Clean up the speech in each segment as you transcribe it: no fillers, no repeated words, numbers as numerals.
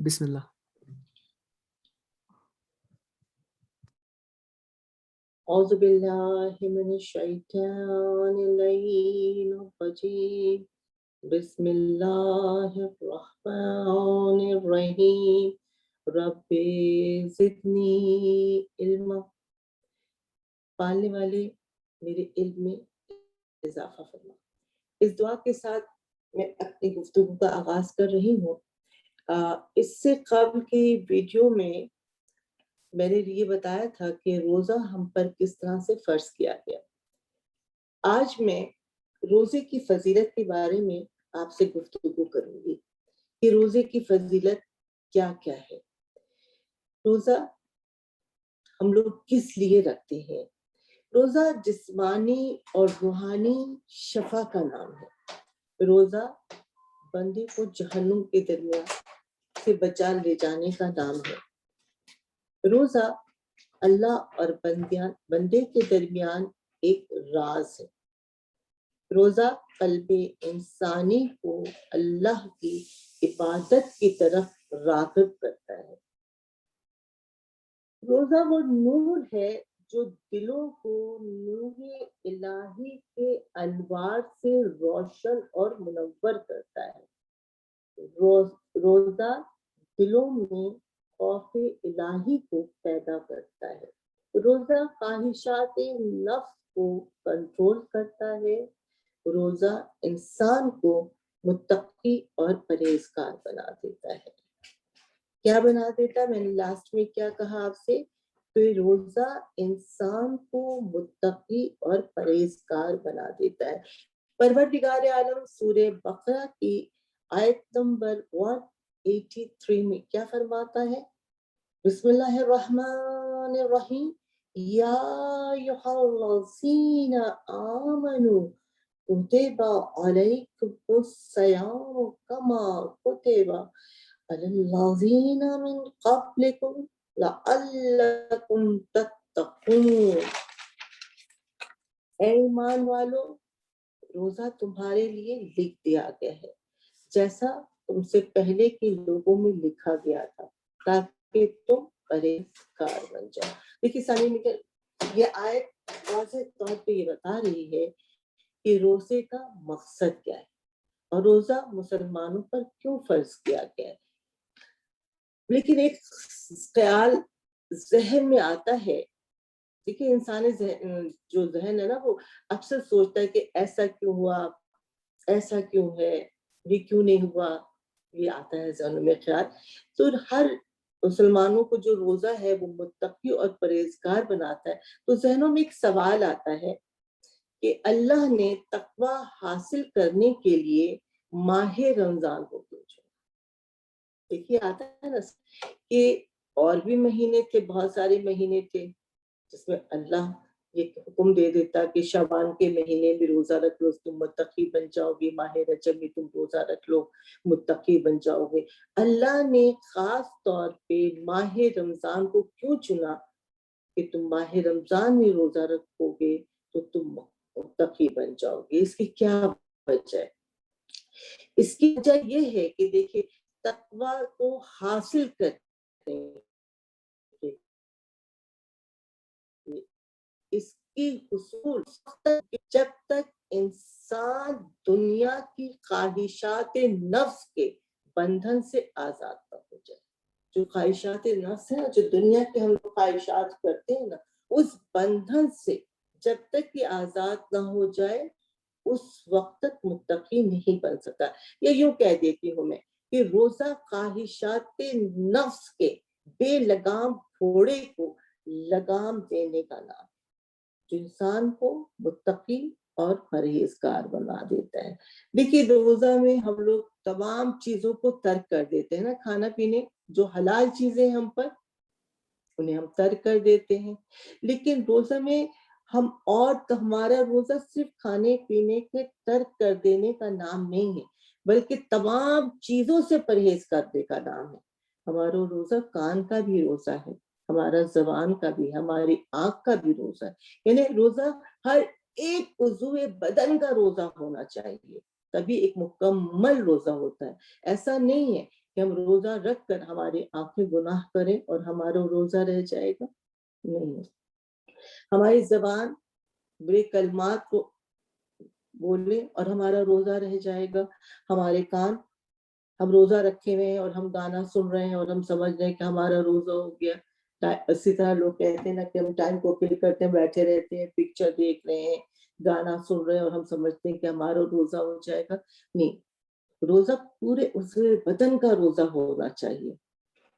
بسم اللہ. اعوذ باللہ من الشیطان اللعین الرجیم بسم اللہ الرحمن الرحیم رب زدنی علما. پالنے والے میرے علم میں اضافہ فرما. اس دعا کے ساتھ میں اپنی گفتگو کا آغاز کر رہی ہوں. اس سے قبل کی ویڈیو میں نے یہ بتایا تھا کہ روزہ ہم پر کس طرح سے فرض کیا گیا. آج میں روزے کی فضیلت کے بارے میں آپ سے گفتگو کروں گی کہ روزے کی فضیلت کیا کیا ہے. روزہ ہم لوگ کس لیے رکھتے ہیں؟ روزہ جسمانی اور روحانی شفا کا نام ہے. روزہ بندے کو جہنم کے درمیان سے بچا لے جانے کا نام ہے. روزہ اللہ اور بندے کے درمیان ایک راز ہے. روزہ قلب انسانی کو اللہ کی عبادت کی طرف راغب کرتا ہے. روزہ وہ نور ہے جو دلوں کو نور الہی کے انوار سے روشن اور منور کرتا ہے. روزہ دلوں میں خوف الہی کو پیدا کرتا ہے. روزہ خواہشات نفس کو کنٹرول کرتا ہے. روزہ انسان کو متقی اور پرہیزگار بنا دیتا ہے. کیا بنا دیتا؟ میں نے لاسٹ میں کیا کہا آپ سے؟ تو روزہ انسان کو متقی اور پرہیزگار بنا دیتا ہے. پروردگار عالم سورہ بقرہ کی آیت نمبر 183 میں کیا فرماتا ہے؟ بسم اللہ الرحمن الرحیم یا ایھا الذین آمنوا کتب علیکم الصیام کما کتب علی الذین من قبلکم لعلکم تتقون. اے ایمان والو، روزہ تمہارے لیے لکھ دیا گیا ہے جیسا تم سے پہلے کے لوگوں میں لکھا گیا تھا تاکہ تم پرہیزگار بن جاؤ. دیکھیے سامعین، یہ آیت واضح طور پہ یہ بتا رہی ہے کہ روزے کا مقصد کیا ہے اور روزہ مسلمانوں پر کیوں فرض کیا گیا ہے. لیکن ایک خیال ذہن میں آتا ہے. دیکھیے انسانی جو ذہن ہے نا، وہ اکثر سوچتا ہے کہ ایسا کیوں ہوا، ایسا کیوں ہے، یہ کیوں نہیں ہوا. یہ آتا ہے ذہن میں خیال. تو ہر مسلمانوں کو جو روزہ ہے وہ متقی اور پرہیزگار بناتا ہے. تو ذہنوں میں ایک سوال آتا ہے کہ اللہ نے تقوی حاصل کرنے کے لیے ماہ رمضان کو کیوں چھوڑا. دیکھیے آتا ہے نا کہ اور بھی مہینے تھے، بہت سارے مہینے تھے جس میں اللہ یہ حکم دے دیتا کہ شعبان کے مہینے میں روزہ رکھ لو، تم متقی بن جاؤ گے. ماہ رجب میں تم روزہ رکھ لو، متقی بن جاؤ گے. اللہ نے خاص طور پہ ماہ رمضان کو کیوں چنا کہ تم ماہ رمضان میں روزہ رکھو گے تو تم متقی بن جاؤ گے. اس کی کیا وجہ ہے؟ اس کی وجہ یہ ہے کہ دیکھیں تقوی کو حاصل کرتے ہیں، اس کی حصول جب تک انسان دنیا کی خواہشات نفس کے بندھن سے آزاد نہ ہو جائے. جو خواہشات نفس ہے، جو دنیا کے ہم خواہشات کرتے ہیں نا، اس بندھن سے جب تک یہ آزاد نہ ہو جائے اس وقت تک متقی نہیں بن سکتا. یا یوں کہہ دیتی ہوں میں کہ روزہ خواہشات نفس کے بے لگام گھوڑے کو لگام دینے کا نام جو انسان کو متقی اور پرہیزگار بنا دیتا ہے. دیکھیے روزہ میں ہم لوگ تمام چیزوں کو ترک کر دیتے ہیں نا. کھانا پینے جو حلال چیزیں ہم پر انہیں ہم ترک کر دیتے ہیں. لیکن روزہ میں ہم اور ہمارا روزہ صرف کھانے پینے کے ترک کر دینے کا نام نہیں ہے بلکہ تمام چیزوں سے پرہیز کرنے کا نام ہے. ہمارا روزہ کان کا بھی روزہ ہے، ہمارا زبان کا بھی، ہماری آنکھ کا بھی روزہ ہے. یعنی روزہ ہر ایک عضو بدن کا روزہ ہونا چاہیے، تبھی ایک مکمل روزہ ہوتا ہے. ایسا نہیں ہے کہ کہ ہم روزہ رکھ کر ہماری آنکھیں گناہ کریں اور ہمارا روزہ رہ جائے گا؟ نہیں. ہماری زبان برے کلمات کو بولے اور ہمارا روزہ رہ جائے گا؟ ہمارے کان، ہم روزہ رکھے ہوئے ہیں اور ہم گانا سن رہے ہیں اور ہم سمجھ رہے ہیں کہ ہمارا روزہ ہو گیا. اسی طرح لوگ کہتے ہیں نا کہ ہم ٹائم کو کل کرتے ہیں، بیٹھے رہتے ہیں، پکچر دیکھ رہے ہیں، گانا سن رہے ہیں اور ہم سمجھتے ہیں کہ ہمارا روزہ ہو جائے گا. نہیں، روزہ پورے اس بدن کا روزہ ہونا چاہیے.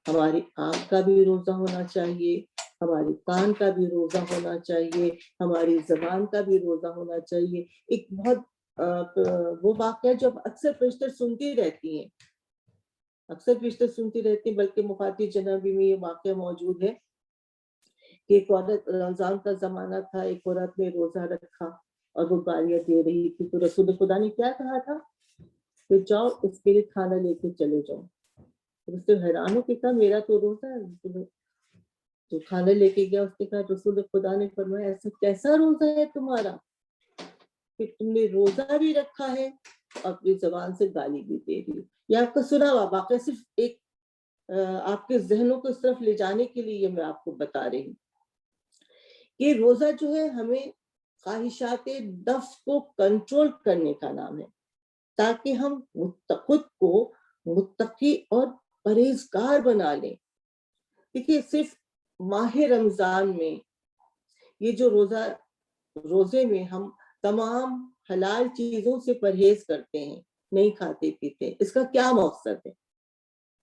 ہماری آنکھ کا بھی روزہ ہونا چاہیے، ہماری کان کا بھی روزہ ہونا چاہیے، ہماری زبان کا بھی روزہ ہونا چاہیے. ایک بہت وہ واقعہ جو اکثر فرشتے سنتی رہتی ہیں، بلکہ مفاتی جنابی میں یہ واقعہ موجود ہے کہ ایک عورت، رمضان کا زمانہ تھا، ایک عورت نے روزہ رکھا اور وہ گالیاں دے رہی تھی. تو رسول خدا نے کیا کہا تھا کہ جاؤ اس کے لیے کھانا لے کے چلے جاؤ. اس سے حیران ہو کہ کہا میرا تو روزہ ہے. تو کھانا لے کے گیا، اس کے بعد رسول خدا نے فرمایا ایسا کیسا روزہ ہے تمہارا کہ تم نے روزہ بھی رکھا ہے اور اپنی زبان سے گالی بھی دے رہی ہو. یہ آپ کا سنا ہوا واقعہ صرف ایک آپ کے ذہنوں کو اس طرف لے جانے کے لیے میں آپ کو بتا رہی ہوں کہ روزہ جو ہے ہمیں خواہشات نفس کو کنٹرول کرنے کا نام ہے، تاکہ ہم خود کو متقی اور پرہیزگار بنا لیں. دیکھیے صرف ماہ رمضان میں یہ جو روزے میں ہم تمام حلال چیزوں سے پرہیز کرتے ہیں، نہیں کھاتے پیتے، اس کا کیا مقصد ہے؟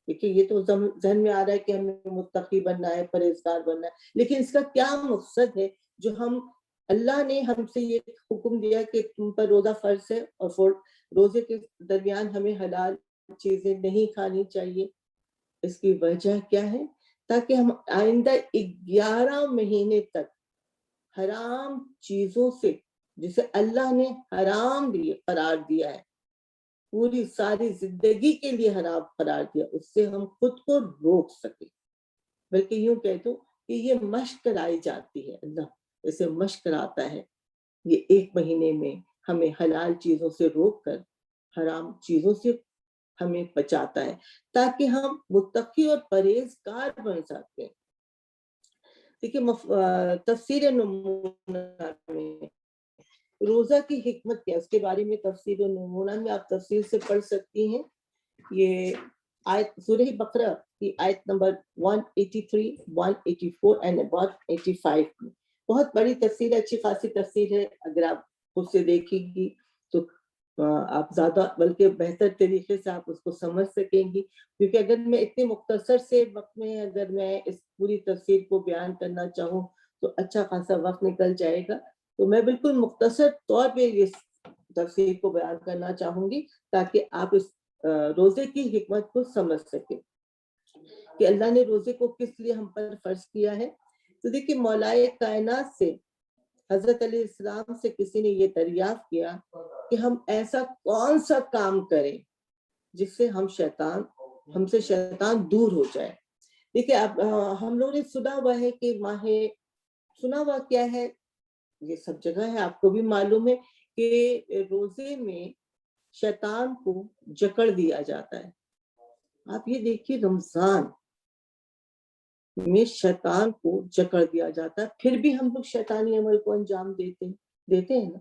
دیکھیے یہ تو ذہن میں آ رہا ہے کہ ہمیں متقی بننا ہے، پرہیزگار بننا ہے، لیکن اس کا کیا مقصد ہے جو ہم اللہ نے ہم سے یہ حکم دیا کہ تم پر روزہ فرض ہے اور روزے کے درمیان ہمیں حلال چیزیں نہیں کھانی چاہیے؟ اس کی وجہ کیا ہے؟ تاکہ ہم آئندہ 11 مہینے تک حرام چیزوں سے، جسے اللہ نے حرام قرار دیا ہے، پوری ساری زندگی کے لیے حرام قرار دیا، اس سے ہم خود کو روک سکیں. بلکہ یوں کہہ دو کہ یہ مشق کرائی جاتی ہے، اللہ اسے مشق کراتا ہے. یہ 1 مہینے میں ہمیں حلال چیزوں سے روک کر حرام چیزوں سے ہمیں بچاتا ہے، تاکہ ہم متقی اور پرہیزگار بن سکتے ہیں. دیکھیے تفسیر نمونہ میں روزہ کی حکمت کیا ہے، اس کے بارے میں تفسیر نمونہ میں آپ تفصیل سے پڑھ سکتی ہیں. یہ آیت سورہ بقرہ کی آیت نمبر 183, 184 and 185 میں بہت بڑی تفسیر ہے، اچھی خاصی تفسیر ہے. اگر آپ خود سے دیکھیں گی تو آپ زیادہ بلکہ بہتر طریقے سے آپ اس کو سمجھ سکیں گی. کیونکہ اگر میں اتنے مختصر سے وقت میں اگر میں اس پوری تفسیر کو بیان کرنا چاہوں تو اچھا خاصا وقت نکل جائے گا. تو میں بالکل مختصر طور پہ اس تفسیر کو بیان کرنا چاہوں گی تاکہ آپ اس روزے کی حکمت کو سمجھ سکیں کہ اللہ نے روزے کو کس لیے ہم پر فرض کیا ہے. تو دیکھیے مولائے کائنات سے، حضرت علیہ السلام سے کسی نے یہ دریافت کیا کہ ہم ایسا کون سا کام کریں جس سے ہم سے شیطان دور ہو جائے. دیکھیے ہم لوگوں نے سنا ہوا ہے کہ سنا ہوا کیا ہے، یہ سب جگہ ہے، آپ کو بھی معلوم ہے کہ روزے میں شیطان کو جکڑ دیا جاتا ہے. آپ یہ دیکھیے رمضان میں شیطان کو جکڑ دیا جاتا ہے، پھر بھی ہم لوگ شیطانی عمل کو انجام دیتے ہیں نا.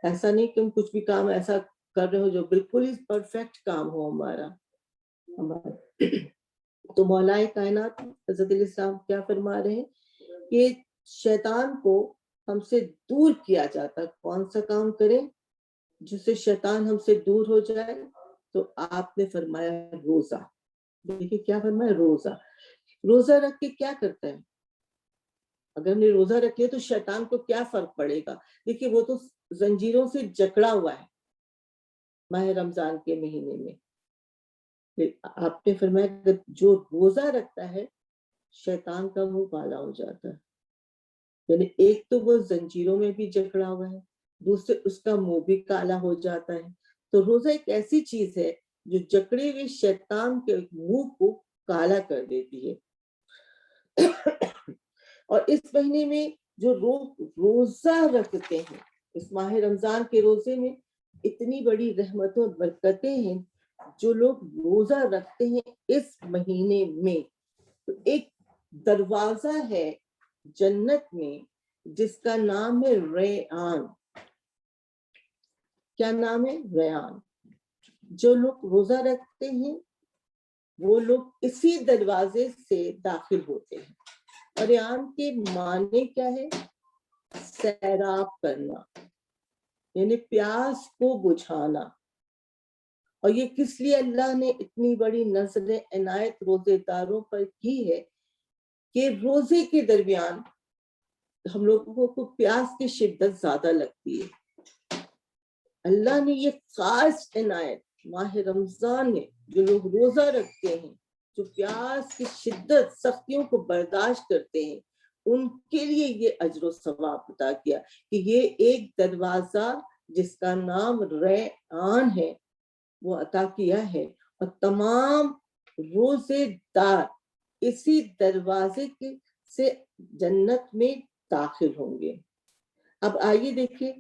ایسا نہیں کہ ہم کچھ بھی کام ایسا کر رہے ہو جو بالکل ہی پرفیکٹ کام ہو ہمارا. تو مولائے کائنات حضرت علیہ السلام کیا فرما رہے ہیں کہ شیطان کو ہم سے دور کیا جاتا ہے. کون سا کام کریں جس سے شیطان ہم سے دور ہو جائے؟ تو آپ نے فرمایا روزہ. دیکھیے کیا فرمایا، روزہ رکھ کے کیا کرتا ہے؟ اگر ہم نے روزہ رکھ لیا تو شیطان کو کیا فرق پڑے گا؟ دیکھیے وہ تو زنجیروں سے جکڑا ہوا ہے ماہ رمضان کے مہینے میں. آپ نے فرمایا کہ جو روزہ رکھتا ہے شیطان کا منہ کالا ہو جاتا ہے. یعنی ایک تو وہ زنجیروں میں بھی جکڑا ہوا ہے، دوسرے اس کا منہ بھی کالا ہو جاتا ہے. تو روزہ ایک ایسی چیز ہے جو جکڑے ہوئے شیطان کے منہ کو کالا کر دیتی ہے. اور اس مہینے میں جو روزہ رکھتے ہیں، اس ماہ رمضان کے روزے میں اتنی بڑی رحمتوں اور برکتیں ہیں جو لوگ روزہ رکھتے ہیں اس مہینے میں، تو ایک دروازہ ہے جنت میں جس کا نام ہے ریان. کیا نام ہے؟ ریان. جو لوگ روزہ رکھتے ہیں وہ لوگ اسی دروازے سے داخل ہوتے ہیں. اور ریان کے معنی کیا ہے؟ سیراب کرنا، یعنی پیاس کو بجھانا. اور یہ کس لیے اللہ نے اتنی بڑی نظر عنایت روزے داروں پر کی ہے کہ روزے کے درمیان ہم لوگوں کو پیاس کی شدت زیادہ لگتی ہے. اللہ نے یہ خاص عنایت ماہ رمضان میں جو لوگ روزہ رکھتے ہیں، جو پیاس کی شدت سختیوں کو برداشت کرتے ہیں، ان کے لیے یہ اجر و ثواب عطا کیا کہ یہ ایک دروازہ جس کا نام ریان ہے وہ عطا کیا ہے. اور تمام روزے دار اسی دروازے سے جنت میں داخل ہوں گے. اب آئیے دیکھیے،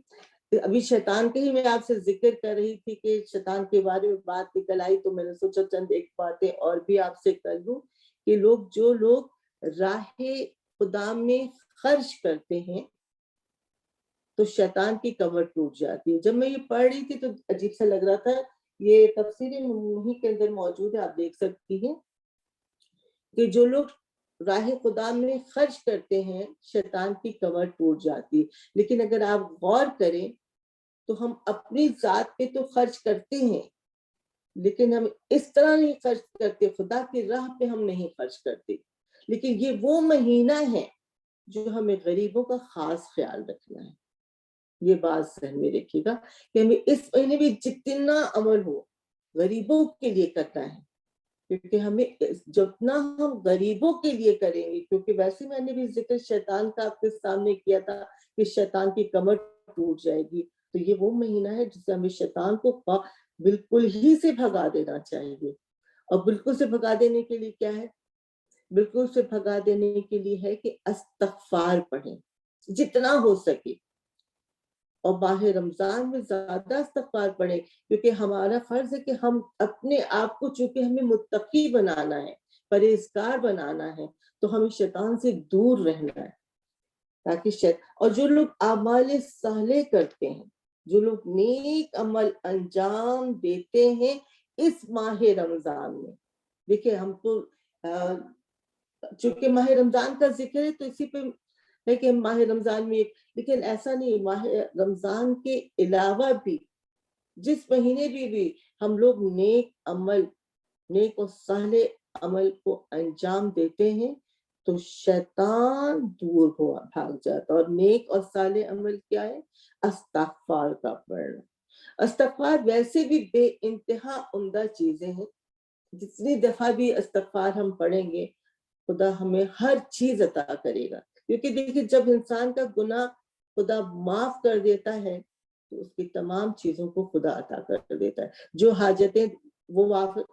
ابھی شیطان کے ہی میں آپ سے ذکر کر رہی تھی کہ شیطان کے بارے میں بات نکل آئی، تو میں نے سوچا چند ایک باتیں اور بھی آپ سے کر لوں کہ جو لوگ راہ خدا میں خرچ کرتے ہیں تو شیطان کی کمر ٹوٹ جاتی ہے. جب میں یہ پڑھ رہی تھی تو عجیب سا لگ رہا تھا. یہ تفسیر نوحی کے اندر موجود ہے، آپ دیکھ سکتی ہیں کہ جو لوگ راہ خدا میں خرچ کرتے ہیں شیطان کی کمر ٹوٹ جاتی ہے. لیکن اگر آپ غور کریں تو ہم اپنی ذات پہ تو خرچ کرتے ہیں، لیکن ہم اس طرح نہیں خرچ کرتے، خدا کی راہ پہ ہم نہیں خرچ کرتے. لیکن یہ وہ مہینہ ہے جو ہمیں غریبوں کا خاص خیال رکھنا ہے. یہ بات ذہن میں رکھیے گا کہ ہمیں اس مہینے میں جتنا عمل ہو غریبوں کے لیے کرنا ہے، کیونکہ ہمیں جتنا ہم غریبوں کے لیے کریں گے، کیونکہ ویسے میں نے بھی ذکر شیطان کا آپ کے سامنے کیا تھا کہ شیطان کی کمر ٹوٹ جائے گی. تو یہ وہ مہینہ ہے جسے ہمیں شیطان کو بالکل ہی سے بھگا دینا چاہیے. اور بالکل سے بھگا دینے کے لیے کیا ہے؟ بالکل سے بھگا دینے کے لیے ہے کہ استغفار پڑھیں جتنا ہو سکے، اور ماہ رمضان میں زیادہ استغفار پڑھیں، کیونکہ ہمارا فرض ہے کہ ہم اپنے آپ کو، چونکہ ہمیں متقی بنانا ہے، پرہیزگار بنانا ہے، تو ہمیں شیطان سے دور رہنا ہے تاکہ اور جو لوگ اعمال صالح کرتے ہیں، جو لوگ نیک عمل انجام دیتے ہیں اس ماہ رمضان میں. دیکھیں ہم تو چونکہ ماہ رمضان کا ذکر ہے تو اسی پہ ہے کہ ماہ رمضان میں، لیکن ایسا نہیں، ماہ رمضان کے علاوہ بھی جس مہینے بھی ہم لوگ نیک اور صالح عمل کو انجام دیتے ہیں تو شیطان دور بھاگ جاتا. اور نیک اور صالح عمل کیا ہے؟ استغفار کا پڑھنا. استغفار ویسے بھی بے انتہا عمدہ چیزیں ہیں. جتنی دفعہ بھی استغفار ہم پڑھیں گے خدا ہمیں ہر چیز عطا کرے گا. کیونکہ دیکھیے جب انسان کا گناہ خدا معاف کر دیتا ہے تو اس کی تمام چیزوں کو خدا عطا کر دیتا ہے. جو حاجتیں، وہ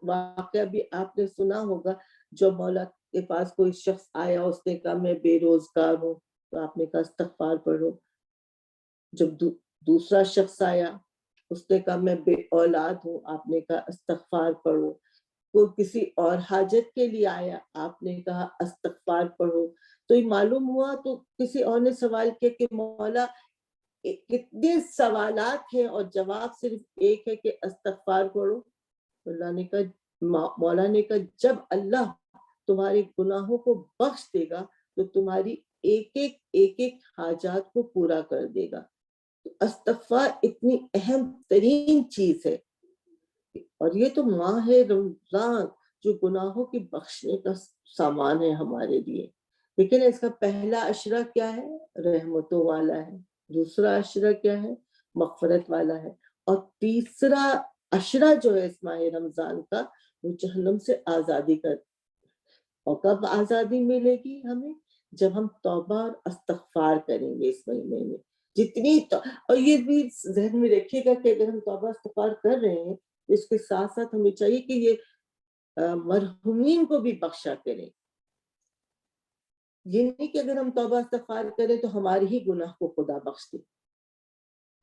واقعہ بھی آپ نے سنا ہوگا، جو مولا کے پاس کوئی شخص آیا، اس نے کہا میں بے روزگار ہوں، تو آپ نے کہا استغفار پڑھو. جب دوسرا شخص آیا، اس نے کہا میں بے اولاد ہوں، آپ نے کہا استغفار پڑھو. کوئی کسی اور حاجت کے لیے آیا، آپ نے کہا استغفار پڑھو. تو یہ معلوم ہوا، تو کسی اور نے سوال کیا کہ مولا کتنے سوالات ہیں اور جواب صرف ایک ہے کہ استغفار پڑھو. اللہ نے کہا، مولا نے کہا جب اللہ تمہارے گناہوں کو بخش دے گا تو تمہاری ایک حاجات کو پورا کر دے گا. استغفار اتنی اہم ترین چیز ہے. اور یہ تو ماہ رمضان جو گناہوں کی بخشنے کا سامان ہے ہمارے لیے. لیکن اس کا پہلا عشرہ کیا ہے؟ رحمتوں والا ہے. دوسرا عشرہ کیا ہے؟ مغفرت والا ہے. اور تیسرا عشرہ جو ہے اس ماہ رمضان کا، وہ جہنم سے آزادی کا. اور کب آزادی ملے گی ہمیں؟ جب ہم توبہ اور استغفار کریں گے اس مہینے میں. اور یہ بھی ذہن میں رکھیے گا کہ اگر ہم توبہ استغفار کر رہے ہیں، اس کے ساتھ ساتھ ہمیں چاہیے کہ یہ مرحومین کو بھی بخشا کریں. یہ نہیں کہ اگر ہم توبہ استغفار کریں تو ہمارے ہی گناہ کو خدا بخش دے.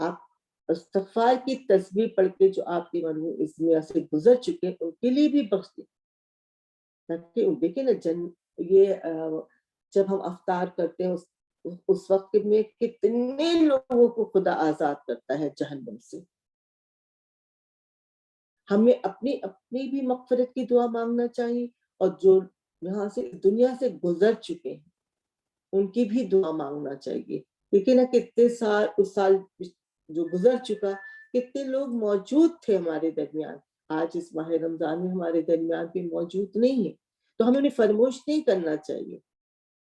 آپ استغفار کی تسبیح پڑھ کے جو آپ کے مرحوم اس دنیا سے گزر چکے ان کے لیے بھی بخش دیں، تاکہ دیکھیں نا یہ جب ہم افطار کرتے ہیں اس وقت میں کتنے لوگوں کو خدا آزاد کرتا ہے جہنم سے. ہمیں اپنی بھی مغفرت کی دعا مانگنا چاہیے، اور جو یہاں سے دنیا سے گزر چکے ہیں ان کی بھی دعا مانگنا چاہیے. کیونکہ نا کتنے سال اس سال جو گزر چکا، کتنے لوگ موجود تھے ہمارے درمیان، آج اس ماہ رمضان میں ہمارے درمیان بھی موجود نہیں ہے، تو ہمیں انہیں فراموش نہیں کرنا چاہیے.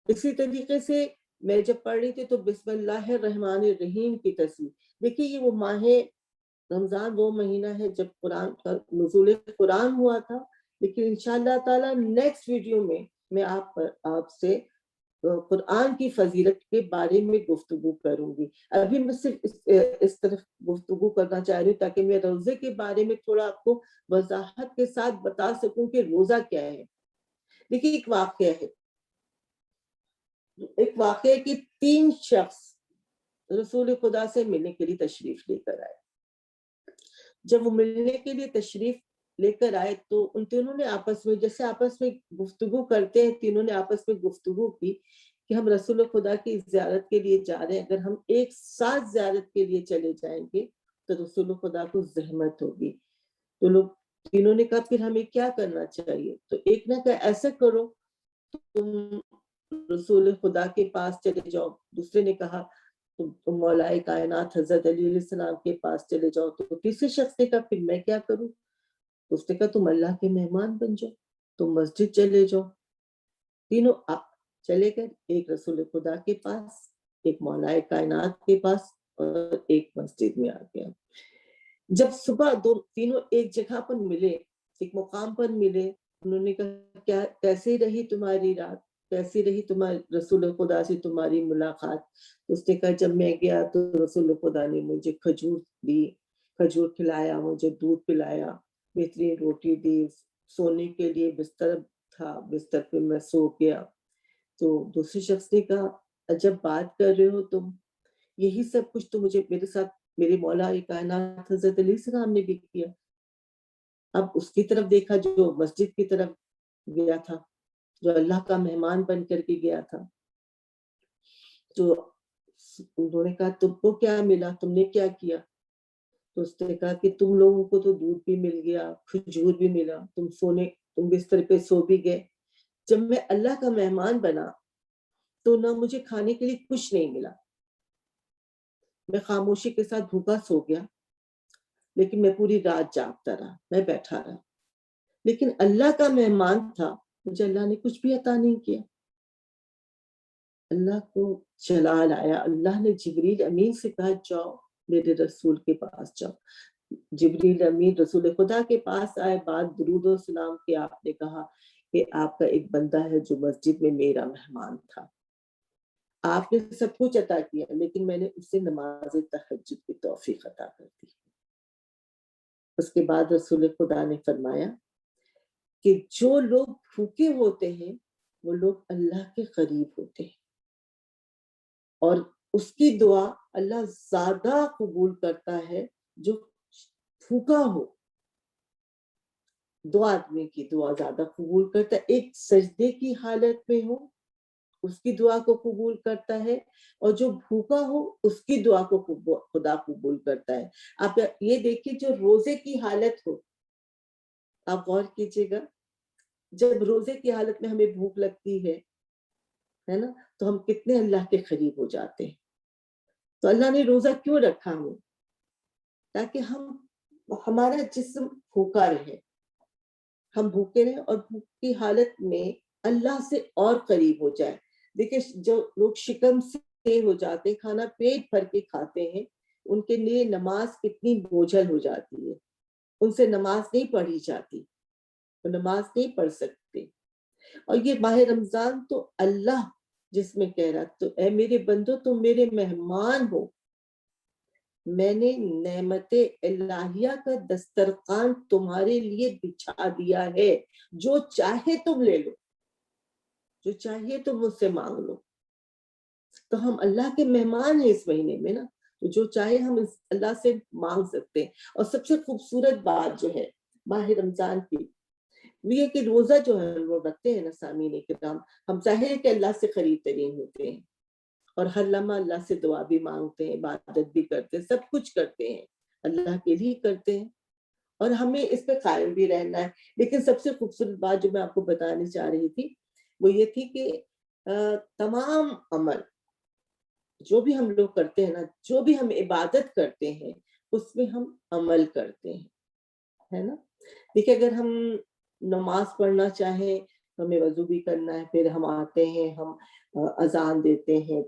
اسی طریقے سے میں جب پڑھ رہی تھی تو بسم اللہ الرحمن الرحیم کی تصویر دیکھیے، یہ وہ ماہ رمضان وہ مہینہ ہے جب قرآن کا نزول قرآن ہوا تھا. لیکن انشاءاللہ تعالیٰ نیکسٹ ویڈیو میں آپ سے قرآن کی فضیلت کے بارے میں گفتگو کروں گی. ابھی میں صرف اس طرف گفتگو کرنا چاہ رہی ہوں تاکہ میں روزے کے بارے میں تھوڑا آپ کو وضاحت کے ساتھ بتا سکوں کہ روزہ کیا ہے. دیکھیے ایک واقعہ ہے کہ 3 شخص رسول خدا سے ملنے کے لیے تشریف لے کر آئے. جب وہ ملنے کے لیے تشریف لے کر آئے تو ان تینوں نے آپس میں جیسے آپس میں گفتگو کرتے ہیں، تینوں نے آپس میں گفتگو کی کہ ہم رسول خدا کی زیارت کے لیے جا رہے ہیں، اگر ہم ایک ساتھ زیارت کے لیے چلے جائیں گے تو رسول خدا کو زحمت ہوگی. تو لوگ تینوں نے کہا پھر ہمیں کیا کرنا چاہیے؟ تو ایک نے کہا ایسا کرو تم رسول خدا کے پاس چلے جاؤ. دوسرے نے کہا تم مولا کائنات حضرت علی علیہ السلام کے پاس چلے جاؤ. تو تیسرے شخص نے کہا پھر میں کیا کروں؟ اس نے کہا تم اللہ کے مہمان بن جاؤ، تم مسجد چلے جاؤ. تینوں چلے گئے، ایک رسول خدا کے پاس، ایک مولا کائنات کے پاس، اور ایک مسجد میں آ گیا. جب صبح تینوں ایک جگہ پر ملے، ایک مقام پر ملے، انہوں نے کہا کیسی رہی تمہاری رات، کیسی رہی تمہاری رسول خدا سے تمہاری ملاقات؟ اس نے کہا جب میں گیا تو رسول خدا نے مجھے کھجور دی، کھجور کھلایا، مجھے دودھ پلایا، بہترین روٹی دی، سونے کے لیے بستر تھا، بستر پہ میں سو گیا. تو دوسرے شخص نے کہا عجب بات کر رہے ہو تم، یہی سب کچھ تو مجھے میرے ساتھ میرے مولا کائنات حضرت علیہ السلام نے بھی کیا. اب اس کی طرف دیکھا جو مسجد کی طرف گیا تھا، جو اللہ کا مہمان بن کر کے گیا تھا. تو انہوں نے کہا تم کو کیا ملا، تم نے کیا کیا؟ تو اس نے کہا کہ تم لوگوں کو تو دودھ بھی مل گیا، کھجور بھی ملا، تم بستر پہ سو بھی گئے. جب میں اللہ کا مہمان بنا تو نہ مجھے کھانے کے لیے کچھ نہیں ملا، میں خاموشی کے ساتھ بھوکا سو گیا، لیکن میں پوری رات جاگتا رہا، میں بیٹھا رہا. لیکن اللہ کا مہمان تھا، مجھے اللہ نے کچھ بھی عطا نہیں کیا. اللہ کو جلال آیا، اللہ نے جبریل امین سے کہا جاؤ میرے رسول کے پاس جاؤ. جبریل امین رسول خدا کے پاس آئے، بعد درود و سلام کے آپ نے کہا کہ آپ کا ایک بندہ ہے جو مسجد میں میرا مہمان تھا، آپ نے سب کچھ عطا کیا لیکن میں نے اسے نماز تہجد کی توفیق عطا کر دی. اس کے بعد رسول خدا نے فرمایا کہ جو لوگ بھوکے ہوتے ہیں وہ لوگ اللہ کے قریب ہوتے ہیں، اور اس کی دعا اللہ زیادہ قبول کرتا ہے جو بھوکا ہو. 2 آدمی کی دعا زیادہ قبول کرتا ہے، ایک سجدے کی حالت میں ہو اس کی دعا کو قبول کرتا ہے، اور جو بھوکا ہو اس کی دعا کو خدا قبول کرتا ہے. آپ یہ دیکھیے جو روزے کی حالت ہو، آپ غور کیجیے گا، جب روزے کی حالت میں ہمیں بھوک لگتی ہے نا، تو ہم کتنے اللہ کے قریب ہو جاتے ہیں. تو اللہ نے روزہ کیوں رکھا ہمیں؟ تاکہ ہمارا جسم بھوکا رہے، ہم بھوکے رہیں اور بھوک کی حالت میں اللہ سے اور قریب ہو جائے. دیکھیں جو لوگ شکم سے ہو جاتے ہیں، کھانا پیٹ بھر کے کھاتے ہیں، ان کے لیے نماز کتنی بوجھل ہو جاتی ہے، ان سے نماز نہیں پڑھی جاتی، وہ نماز نہیں پڑھ سکتے. اور یہ ماہ رمضان تو اللہ جس میں کہہ رہا تو اے میرے بندو تم میرے مہمان ہو، میں نے نعمت الہیہ کا دسترخوان تمہارے لیے بچھا دیا ہے، جو چاہے تم لے لو، جو چاہیے تم مجھ سے مانگ لو. تو ہم اللہ کے مہمان ہیں اس مہینے میں نا، تو جو چاہے ہم اللہ سے مانگ سکتے ہیں. اور سب سے خوبصورت بات جو ہے ماہ رمضان کی وہ یہ کہ روزہ جو ہے وہ رکھتے ہیں نا سامعین کرام, ہم ظاہر ہے کہ اللہ سے قریب ترین ہوتے ہیں اور ہر لمحہ اللہ سے دعا بھی مانگتے ہیں, عبادت بھی کرتے ہیں, سب کچھ کرتے ہیں اللہ کے لیے کرتے ہیں اور ہمیں اس پہ قائم بھی رہنا ہے. لیکن سب سے خوبصورت بات جو میں آپ کو بتانی چاہ رہی تھی وہ یہ تھی کہ تمام عمل جو بھی ہم لوگ کرتے ہیں نا, جو بھی ہم عبادت کرتے ہیں اس میں ہم عمل کرتے ہیں, ہے نا. دیکھیں اگر ہم نماز پڑھنا چاہیں تو ہمیں وضو بھی کرنا ہے, پھر ہم آتے ہیں, ہم اذان دیتے ہیں,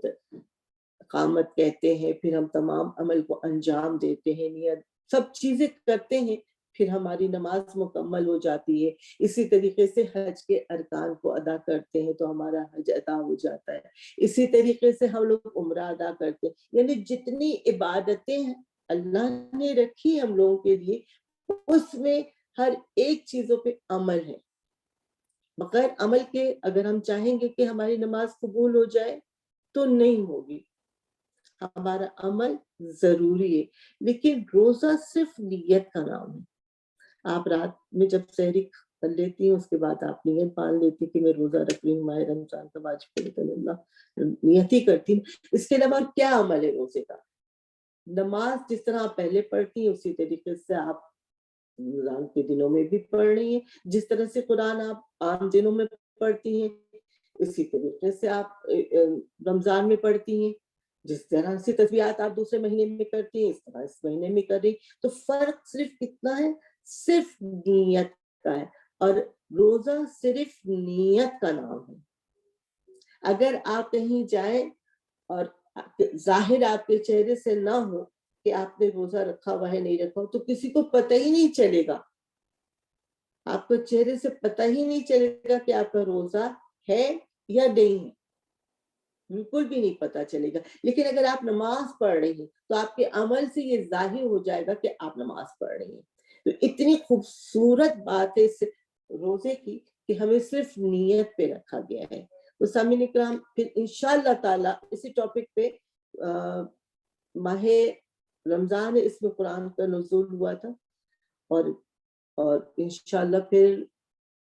اقامت کہتے ہیں, پھر ہم تمام عمل کو انجام دیتے ہیں, نیت سب چیزیں کرتے ہیں, پھر ہماری نماز مکمل ہو جاتی ہے. اسی طریقے سے حج کے ارکان کو ادا کرتے ہیں تو ہمارا حج ادا ہو جاتا ہے. اسی طریقے سے ہم لوگ عمرہ ادا کرتے ہیں. یعنی جتنی عبادتیں اللہ نے رکھی ہم لوگوں کے لیے اس میں ہر ایک چیزوں پہ عمل ہے. بغیر عمل کے اگر ہم چاہیں گے کہ ہماری نماز قبول ہو جائے تو نہیں ہوگی. ہمارا عمل ضروری ہے. لیکن روزہ صرف نیت کا نام ہے. آپ رات میں جب سحری کر لیتی ہیں اس کے بعد آپ نیت باندھ لیتی کہ میں روزہ رکھ رہی ہوں, ماہ رمضان کا واجب اللہ نیت ہی کرتی ہوں. اس کے علاوہ کیا عمل ہے روزے کا؟ نماز جس طرح آپ پہلے پڑھتی ہیں اسی طریقے سے آپ رمضان کے دنوں میں بھی پڑھ رہی ہیں. جس طرح سے قرآن آپ عام دنوں میں پڑھتی ہیں اسی طریقے سے آپ رمضان میں پڑھتی ہیں. جس طرح سے تسبیحات آپ دوسرے مہینے میں کرتی ہیں اس طرح اس مہینے میں کر رہی. تو فرق صرف کتنا ہے؟ صرف نیت کا ہے. اور روزہ صرف نیت کا نام ہے. اگر آپ کہیں جائیں اور ظاہر آپ کے چہرے سے نہ ہو کہ آپ نے روزہ رکھا ہوا ہے نہیں رکھا ہو تو کسی کو پتہ ہی نہیں چلے گا. آپ کو چہرے سے پتہ ہی نہیں چلے گا کہ آپ کا روزہ ہے یا نہیں ہے, بالکل بھی نہیں پتا چلے گا. لیکن اگر آپ نماز پڑھ رہی ہیں تو آپ کے عمل سے یہ ظاہر ہو جائے گا کہ آپ نماز پڑھ رہی ہیں. تو اتنی خوبصورت بات ہے اس روزے کی کہ ہمیں صرف نیت پہ رکھا گیا ہے. تو سامعین اکرام پھر انشاءاللہ تعالی اسی ٹاپک پہ ماہ رمضان اس میں قرآن کا نزول ہوا تھا اور انشاءاللہ پھر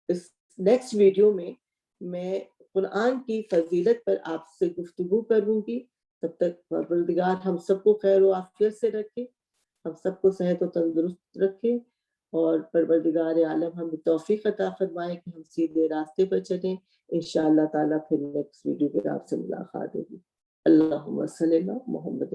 اس نیکسٹ ویڈیو میں قرآن کی فضیلت پر آپ سے گفتگو کروں گی. تب تک پروردگار ہم سب کو خیر و عافیت سے رکھے, ہم سب کو صحت و تندرست رکھے اور پروردگار عالم ہمیں توفیق عطا فرمائے کہ ہم سیدھے راستے پر چلیں. انشاءاللہ تعالیٰ پھر نیکسٹ ویڈیو پہ آپ سے ملاقات ہوگی. اللہم صلی اللہ محمد